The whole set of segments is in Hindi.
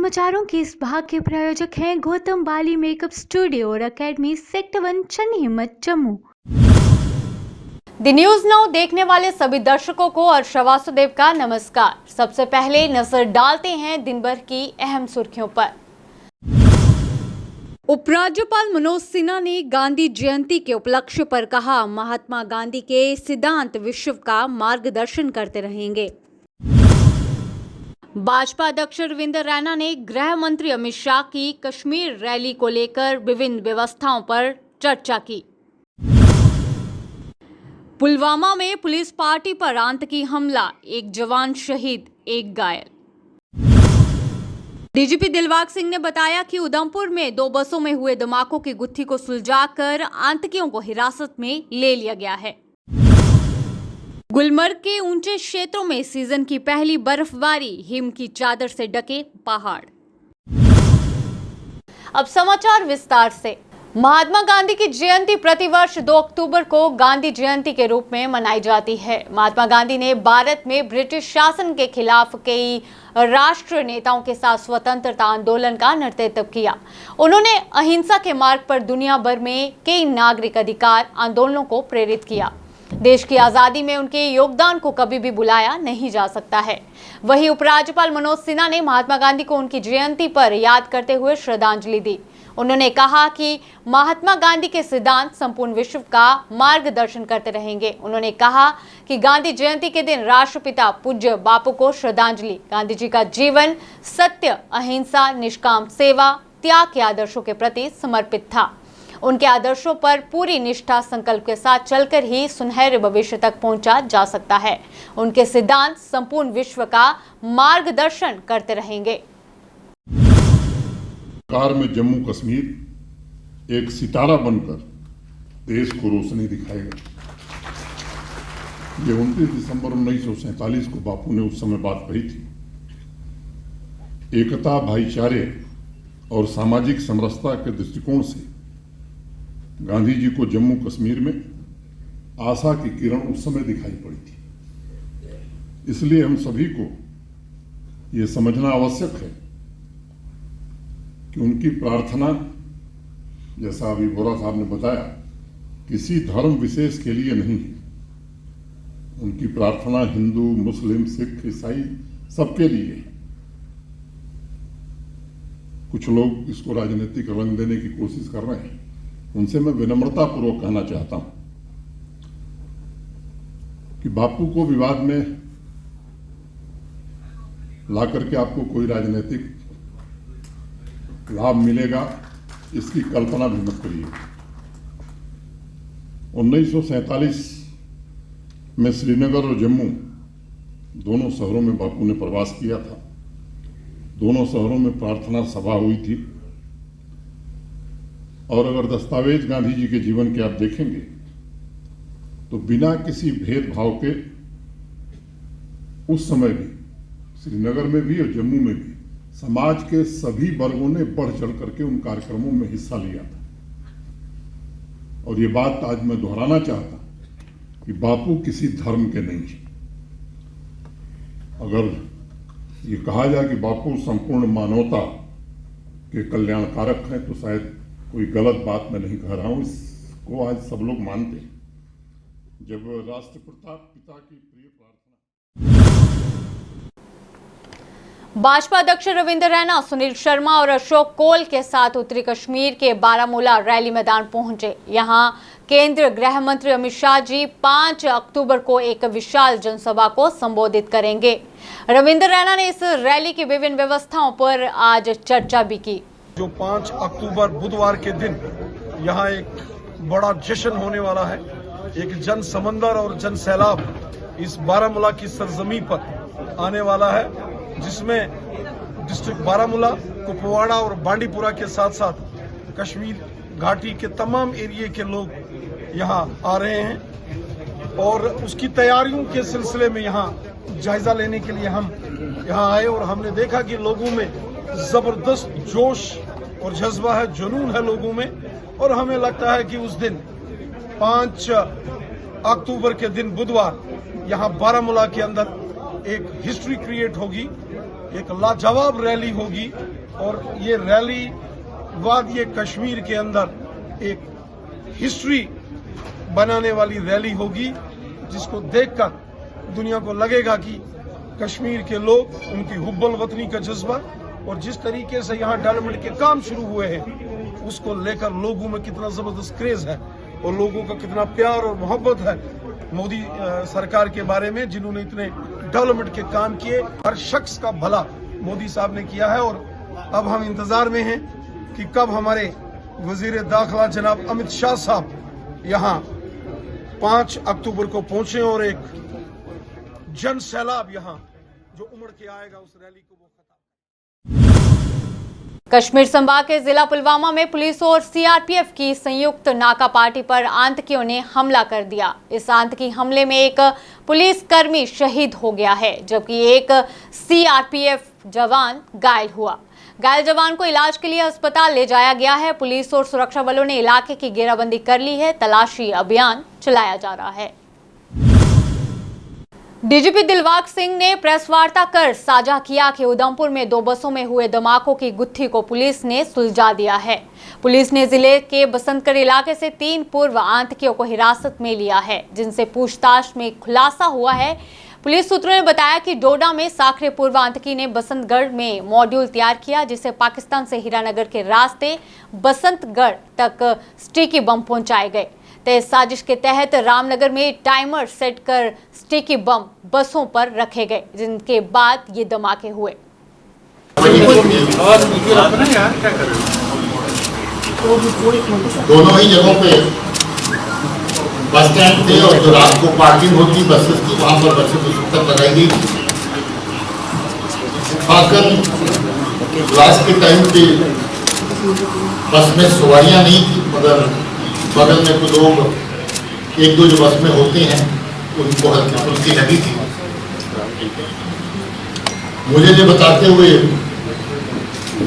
समाचारों के इस भाग के प्रायोजक हैं गौतम बाली मेकअप स्टूडियो और एकेडमी सेक्टर 1 चन्नी हिम्मत जम्मू। द न्यूज नाउ देखने वाले सभी दर्शकों को अर्षा वासुदेव का नमस्कार। सबसे पहले नजर डालते हैं दिन भर की अहम सुर्खियों पर। उपराज्यपाल मनोज सिन्हा ने गांधी जयंती के उपलक्ष्य पर कहा, महात्मा गांधी के सिद्धांत विश्व का मार्गदर्शन करते रहेंगे। भाजपा अध्यक्ष रविंद्र रैना ने गृह मंत्री अमित शाह की कश्मीर रैली को लेकर विभिन्न व्यवस्थाओं पर चर्चा की। पुलवामा में पुलिस पार्टी पर आतंकी हमला, एक जवान शहीद, एक घायल। डीजीपी दिलबाग सिंह ने बताया कि उधमपुर में 2 बसों में हुए धमाकों की गुत्थी को सुलझाकर आतंकियों को हिरासत में ले लिया गया है। गुलमर्ग के ऊंचे क्षेत्रों में सीजन की पहली बर्फबारी, हिम की चादर से ढके पहाड़। अब समाचार विस्तार से। महात्मा गांधी की जयंती प्रतिवर्ष 2 अक्टूबर को गांधी जयंती के रूप में मनाई जाती है। महात्मा गांधी ने भारत में ब्रिटिश शासन के खिलाफ कई राष्ट्रीय नेताओं के साथ स्वतंत्रता आंदोलन का नेतृत्व किया। उन्होंने अहिंसा के मार्ग पर दुनिया भर में कई नागरिक अधिकार आंदोलनों को प्रेरित किया। देश की आजादी में उनके योगदान को कभी भी भुलाया नहीं जा सकता है। वहीं उपराज्यपाल मनोज सिन्हा ने महात्मा गांधी को उनकी जयंती पर याद करते हुए श्रद्धांजलि दी। उन्होंने कहा कि महात्मा गांधी के सिद्धांत संपूर्ण विश्व का मार्गदर्शन करते रहेंगे। उन्होंने कहा कि गांधी जयंती के दिन राष्ट्रपिता पूज्य बापू को श्रद्धांजलि। गांधी जी का जीवन सत्य, अहिंसा, निष्काम सेवा, त्याग के आदर्शों के प्रति समर्पित था। उनके आदर्शों पर पूरी निष्ठा संकल्प के साथ चलकर ही सुनहरे भविष्य तक पहुंचा जा सकता है। उनके सिद्धांत संपूर्ण विश्व का मार्गदर्शन करते रहेंगे। कार में जम्मू कश्मीर एक सितारा बनकर देश को रोशनी दिखाएगा। ये 29 दिसंबर 1947 को बापू ने उस समय बात कही थी। एकता, भाईचारे और सामाजिक समरसता के दृष्टिकोण से गांधी जी को जम्मू कश्मीर में आशा की किरण उस समय दिखाई पड़ी थी। इसलिए हम सभी को ये समझना आवश्यक है कि उनकी प्रार्थना, जैसा अभी बोरा साहब ने बताया, किसी धर्म विशेष के लिए नहीं है। उनकी प्रार्थना हिंदू, मुस्लिम, सिख, ईसाई सबके लिए है। कुछ लोग इसको राजनीतिक रंग देने की कोशिश कर रहे हैं। उनसे मैं विनम्रता पूर्वक कहना चाहता हूं कि बापू को विवाद में लाकर के आपको कोई राजनीतिक लाभ मिलेगा, इसकी कल्पना भी मत करिए। 1947 में श्रीनगर और जम्मू दोनों शहरों में बापू ने प्रवास किया था। दोनों शहरों में प्रार्थना सभा हुई थी। और अगर दस्तावेज गांधी जी के जीवन के आप देखेंगे तो बिना किसी भेदभाव के उस समय भी, श्रीनगर में भी और जम्मू में भी, समाज के सभी वर्गों ने बढ़ चढ़ करके उन कार्यक्रमों में हिस्सा लिया था। और ये बात आज मैं दोहराना चाहता कि बापू किसी धर्म के नहीं है। अगर ये कहा जाए कि बापू संपूर्ण मानवता के कल्याणकारक हैं तो शायद कोई गलत बात मैं नहीं कह रहा हूं। इसको आज सब लोग मानते हैं। जब राष्ट्रपिता की प्रिय प्रार्थना। भाजपा अध्यक्ष रविंद्र रैना, सुनील शर्मा और अशोक कोल के साथ उत्तरी कश्मीर के बारामूला रैली मैदान पहुंचे। यहां केंद्रीय गृह मंत्री अमित शाह जी 5 अक्टूबर को एक विशाल जनसभा को संबोधित करेंगे। रविंद्र रैना ने इस रैली की विभिन्न व्यवस्थाओं पर आज चर्चा भी की। जो 5 अक्टूबर बुधवार के दिन यहाँ एक बड़ा जश्न होने वाला है। एक जन समंदर और जन सैलाब इस बारामूला की सरजमी पर आने वाला है, जिसमें डिस्ट्रिक्ट बारामूला, कुपवाड़ा और बांडीपुरा के साथ साथ कश्मीर घाटी के तमाम एरिया के लोग यहाँ आ रहे हैं। और उसकी तैयारियों के सिलसिले में यहाँ जायजा लेने के लिए हम यहाँ आए और हमने देखा कि लोगों में जबरदस्त जोश और जज्बा है, जुनून है लोगों में। और हमें लगता है कि उस दिन 5 अक्टूबर के दिन बुधवार यहाँ बारामूला के अंदर एक हिस्ट्री क्रिएट होगी एक लाजवाब रैली होगी और ये रैली वादिये कश्मीर के अंदर एक हिस्ट्री बनाने वाली रैली होगी, जिसको देखकर दुनिया को लगेगा कि कश्मीर के लोग, उनकी हुब्बुल वतनी का जज्बा और जिस तरीके से यहाँ डेवलपमेंट के काम शुरू हुए हैं उसको लेकर लोगों में कितना जबरदस्त क्रेज है और लोगों का कितना प्यार और मोहब्बत है मोदी सरकार के बारे में, जिन्होंने इतने डेवलपमेंट के काम किए। हर शख्स का भला मोदी साहब ने किया है और अब हम इंतजार में हैं कि कब हमारे वजीर दाखिला जनाब अमित शाह साहब यहाँ 5 अक्टूबर को पहुंचे और एक जन सैलाब यहाँ जो उमड़ के आएगा उस रैली को वो खत्म। कश्मीर संभाग के जिला पुलवामा में पुलिस और सीआरपीएफ की संयुक्त नाका पार्टी पर आतंकियों ने हमला कर दिया। इस आतंकी हमले में एक पुलिसकर्मी शहीद हो गया है, जबकि एक सीआरपीएफ जवान घायल हुआ। घायल जवान को इलाज के लिए अस्पताल ले जाया गया है। पुलिस और सुरक्षा बलों ने इलाके की घेराबंदी कर ली है। तलाशी अभियान चलाया जा रहा है। डीजीपी दिलबाग सिंह ने प्रेस वार्ता कर साझा किया कि उधमपुर में 2 बसों में हुए धमाकों की गुत्थी को पुलिस ने सुलझा दिया है। पुलिस ने जिले के बसंतगढ़ इलाके से 3 पूर्व आतंकियों को हिरासत में लिया है, जिनसे पूछताछ में खुलासा हुआ है। पुलिस सूत्रों ने बताया कि डोडा में साखरे पूर्व आतंकी ने बसंतगढ़ में मॉड्यूल तैयार किया, जिसे पाकिस्तान से हीरानगर के रास्ते बसंतगढ़ तक स्टिकी बम पहुंचाए गए। तेज साजिश के तहत रामनगर में टाइमर सेट कर स्टिकी बम बसों पर रखे गए, जिनके बाद ये धमाके हुए। दोनों ही जगहों पे बस स्टैंड थे और जो रात को पार्किंग होती बसेस की वहां पर बसें तक लगाई गई। क्लास के टाइम पे बस में सवारियां नहीं थी, मगर बगल में कुछ लोग 1-2 जो बस में होते हैं उनको हल्की फुल्की लगी थी। मुझे ये बताते हुए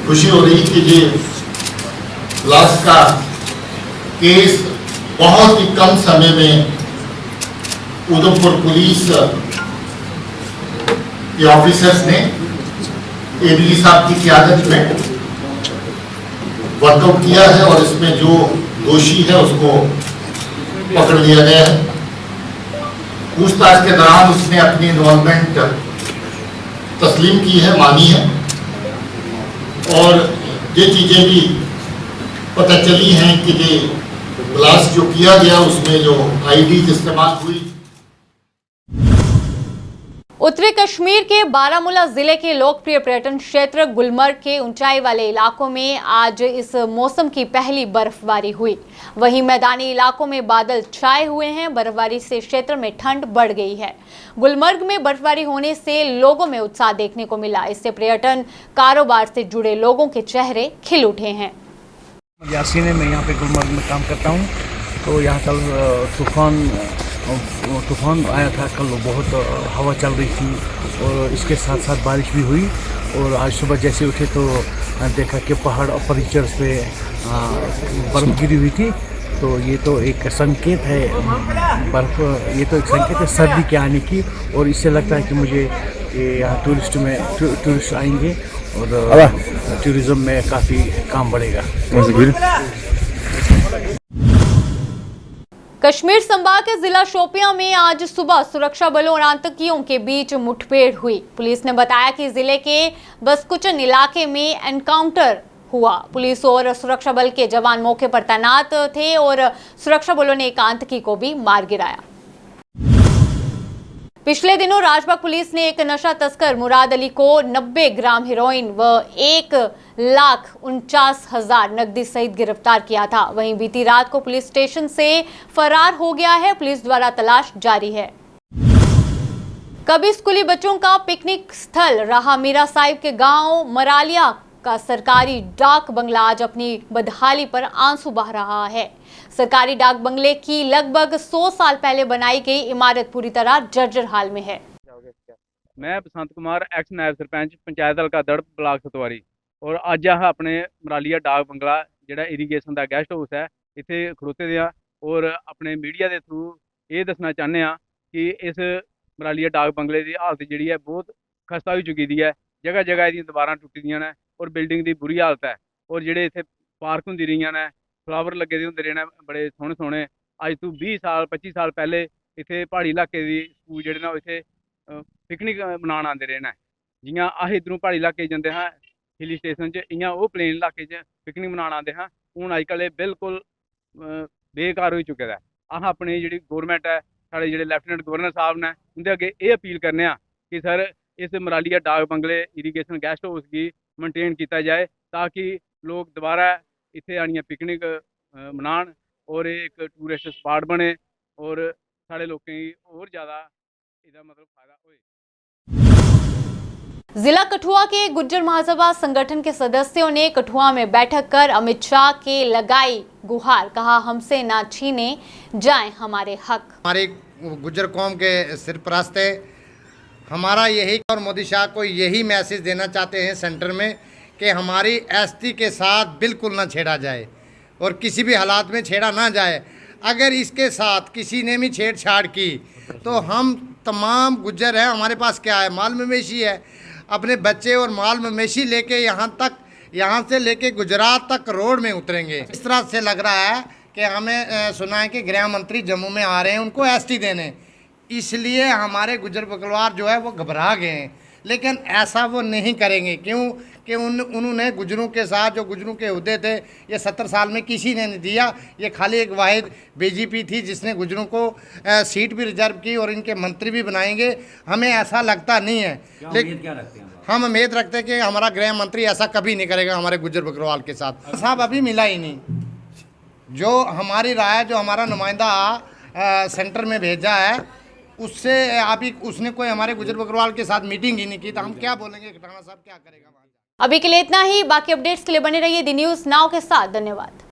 खुशी हो रही कि ये क्लास का केस बहुत ही कम समय में उधमपुर पुलिस के ऑफिसर्स ने एडीजी साहब की क़यादत में वर्कआउट किया है और इसमें जो दोषी है उसको पकड़ लिया गया है। पूछताछ के दौरान उसने अपनी इन्वॉल्वमेंट तस्लीम की है, मानी है और ये चीजें भी पता चली हैं कि ये ब्लास्ट जो किया गया उसमें जो आईडी इस्तेमाल हुई। उत्तरी कश्मीर के बारामूला जिले के लोकप्रिय पर्यटन क्षेत्र गुलमर्ग के ऊंचाई वाले इलाकों में आज इस मौसम की पहली बर्फबारी हुई। वहीं मैदानी इलाकों में बादल छाए हुए हैं। बर्फबारी से क्षेत्र में ठंड बढ़ गई है। गुलमर्ग में बर्फबारी होने से लोगों में उत्साह देखने को मिला। इससे पर्यटन कारोबार से जुड़े लोगों के चेहरे खिल उठे हैं। यासीन है, मैं यहाँ पे गुलमर्ग में काम करता हूँ। तो यहाँ कल तूफान आया था, कल बहुत हवा चल रही थी और इसके साथ साथ बारिश भी हुई। और आज सुबह जैसे उठे तो देखा कि पहाड़ और परीचर्स पे बर्फ़ गिरी हुई थी। तो ये तो एक संकेत है ये तो एक संकेत है सर्दी के आने की। और इससे लगता है कि मुझे यहाँ टूरिस्ट आएंगे और टूरिज़्म में काफ़ी काम बढ़ेगा। कश्मीर संभाग के जिला शोपियां में आज सुबह सुरक्षा बलों और आतंकियों के बीच मुठभेड़ हुई। पुलिस ने बताया कि जिले के बसकुचन इलाके में एनकाउंटर हुआ। पुलिस और सुरक्षा बल के जवान मौके पर तैनात थे और सुरक्षा बलों ने एक आतंकी को भी मार गिराया। पिछले दिनों राजबाग पुलिस ने एक नशा तस्कर मुराद अली को 90 ग्राम हेरोइन व 1,49,000 नकदी सहित गिरफ्तार किया था। वहीं बीती रात को पुलिस स्टेशन से फरार हो गया है। पुलिस द्वारा तलाश जारी है। कभी स्कूली बच्चों का पिकनिक स्थल रहा मीरा साहिब के गांव मरालिया का सरकारी डाक बंगला आज अपनी बदहाली पर आंसू बहा रहा है। सरकारी डाक बंगले की लगभग 100 साल पहले बनाई गई इमारत पूरी तरह जर्जर हाल में है। मैं बसंत कुमार एक्स नायब सरपंच पंचायत हल्का दड़ ब्लाक सतवारी और अज अस अपने मरालिया डाक बंगला जिहड़ा इरीगेशन का गैस्ट हाउस है इत्थे खड़ोते दे और अपने मीडिया के थ्रू ये दसना चाहते हैं कि इस मरालिया डाक बंगले की हालत जी है बहुत खस्ता हो चुकी है। जगह जगह ਦੀਆਂ ਦੀਵਾਰਾਂ ਟੁੱਟੀ ਦੀਆਂ ਨੇ ਔਰ ਬਿਲਡਿੰਗ ਦੀ ਬੁਰੀ ਹਾਲਤ ਹੈ ਔਰ ਜਿਹੜੇ ਇੱਥੇ ਪਾਰਕ ਹੁੰਦੀ ਰਹੀਆਂ ਨੇ ਫਲਾਵਰ ਲੱਗੇ ਦੇ ਹੁੰਦੇ ਰਹੇ ਨੇ ਬੜੇ ਸੋਹਣੇ ਸੋਹਣੇ ਅੱਜ ਤੋਂ 20 ਸਾਲ 25 ਸਾਲ ਪਹਿਲੇ ਇੱਥੇ ਪਹਾੜੀ ਇਲਾਕੇ ਦੀ ਸਕੂਲ ਜਿਹੜੇ ਨੇ ਇੱਥੇ ਪਿਕਨਿਕ ਮਨਾਉਣ ਆਉਂਦੇ ਰਹੇ ਨੇ ਜਿਵੇਂ ਆਹ ਇੱਧਰੋਂ ਪਹਾੜੀ ਇਲਾਕੇ ਜਾਂਦੇ ਹਾਂ ਹਿੱਲੀ ਸਟੇਸ਼ਨ 'ਚ ਇਆਂ ਉਹ ਪਲੇਨ ਇਲਾਕੇ 'ਚ ਪਿਕਨਿਕ ਮਨਾਉਣ ਆਉਂਦੇ ਹਾਂ ਹੁਣ ਅੱਜ ਕੱਲ੍ਹ ਇਹ ਬਿਲਕੁਲ ਬੇਕਾਰ ਹੋ ਚੁੱਕਿਆ ਦਾ ਆਹ ਆਪਣੀ ਜਿਹੜੀ ਗੌਰਮੈਂਟ ਹੈ ਸਾਡੇ ਜਿਹੜੇ ਲੈਫਟੀਨੈਂਟ ਗਵਰਨਰ ਸਾਹਿਬ ਨੇ ਉਹਦੇ ਅੱਗੇ ਇਹ ਅਪੀਲ ਕਰਨੇ ਆ ਕਿ ਸਰ इस मरालिया डाक बंगले इरीगेशन गेस्ट हाउस की मेनटेन किया जाए ताकि लोग दोबारा इत्थे आनिया पिकनिक मनान और एक टूरिस्ट स्पॉट बने और साढ़े लोगों की और ज़्यादा इसका मतलब फायदा होए। जिला कठुआ के गुज्जर महासभा संगठन के सदस्यों ने कठुआ में बैठक कर अमित शाह के लगाई गुहार, कहा हमसे ना छीने जाएं हमारे हक। हमारी गुज्जर कौम के सरपरस्त हमारा यही और मोदी शाह को यही मैसेज देना चाहते हैं सेंटर में कि हमारी एसटी के साथ बिल्कुल ना छेड़ा जाए और किसी भी हालात में छेड़ा ना जाए। अगर इसके साथ किसी ने भी छेड़छाड़ की तो हम तमाम गुज्जर हैं, हमारे पास क्या है, माल मवेशी है, अपने बच्चे और माल मवेशी लेके यहाँ से लेके गुजरात तक रोड में उतरेंगे। इस तरह से लग रहा है कि हमें सुना है कि गृह मंत्री जम्मू में आ रहे हैं उनको एसटी देने, इसलिए हमारे गुज्जर बकलवार जो है वो घबरा गए हैं। लेकिन ऐसा वो नहीं करेंगे, क्यों कि उन्होंने गुजरों के साथ जो गुजरों के हुद्दे थे ये 70 साल में किसी ने नहीं दिया। ये खाली एक वाहिद बीजेपी थी जिसने गुजरों को सीट भी रिजर्व की और इनके मंत्री भी बनाएंगे। हमें ऐसा लगता नहीं है, लेकिन हम उम्मीद रखते हैं कि हमारा गृह मंत्री ऐसा कभी नहीं करेगा हमारे गुज्जर बकलवाल के साथ। साहब अभी मिला ही नहीं, जो हमारी राय जो हमारा नुमाइंदा सेंटर में भेजा है उससे अभी उसने कोई हमारे गुज्जर बकरवाल के साथ मीटिंग ही नहीं की, तो हम क्या बोलेंगे राणा साहब क्या करेगा। अभी के लिए इतना ही, बाकी अपडेट्स के लिए बने रहिए दी न्यूज़ नाउ के साथ। धन्यवाद।